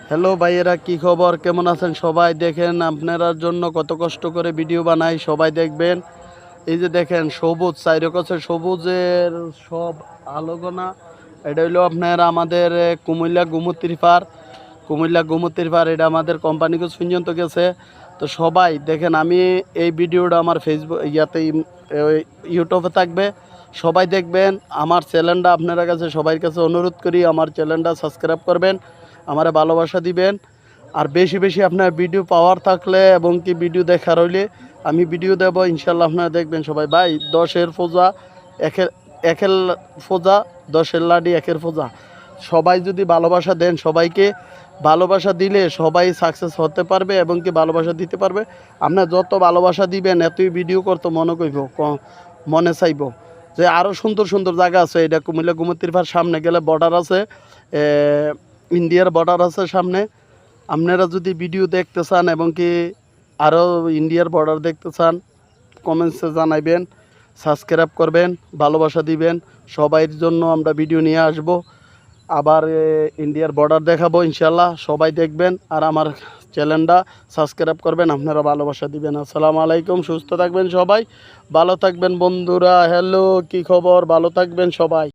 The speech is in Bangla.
হ্যালো ভাইয়েরা, কি খবর? কেমন আছেন সবাই? দেখেন আপনার জন্য কত কষ্ট করে ভিডিও বানাই, সবাই দেখবেন। এই যে দেখেন সবুজ চাইরকছে সবুজের সব আলোগোনা। এটা হইলো আপনার আমাদের কুমিল্লা গুমতির পার এটা আমাদের কোম্পানিকে পর্যন্ত গেছে। তো সবাই দেখেন, আমি এই ভিডিওটা আমার ফেসবুক ইউটিউবে থাকবে, সবাই দেখবেন। আমার চ্যানেলটা আপনারা কাছে সবার কাছে অনুরোধ করি, আমার চ্যানেলটা সাবস্ক্রাইব করবেন, আমারে ভালোবাসা দিবেন। আর বেশি বেশি আপনার ভিডিও পাওয়ার থাকলে এবং কি ভিডিও দেখার হইলে আমি ভিডিও দেবো, ইনশাল্লাহ আপনারা দেখবেন সবাই। ভাই 10-এর ফোজা, একের ফোজা, 10-এর লাডি, একের ফোজা। সবাই যদি ভালোবাসা দেন, সবাইকে ভালোবাসা দিলে সবাই সাকসেস হতে পারবে এবং কি ভালোবাসা দিতে পারবে। আপনার যত ভালোবাসা দিবেন এতই ভিডিও করতে মনে চাইব। যে আরও সুন্দর সুন্দর জায়গা আছে। এটা কুমিল্লা গুমতির পার, সামনে গেলে বর্ডার আছে, ইন্ডিয়ার বর্ডার আছে সামনে। আপনারা যদি ভিডিও দেখতে চান এবং কি আরও ইন্ডিয়ার বর্ডার দেখতে চান, কমেন্টসে জানাইবেন, সাবস্ক্রাইব করবেন, ভালোবাসা দিবেন। সবাইয়ের জন্য আমরা ভিডিও নিয়ে আসব, আবার ইন্ডিয়ার বর্ডার দেখাবো ইনশাল্লাহ। সবাই দেখবেন আর আমার চ্যানেলটা সাবস্ক্রাইব করবেন, আপনারা ভালোবাসা দিবেন। আসসালামু আলাইকুম, সুস্থ থাকবেন সবাই, ভালো থাকবেন বন্ধুরা। হ্যালো, কি খবর? ভালো থাকবেন সবাই।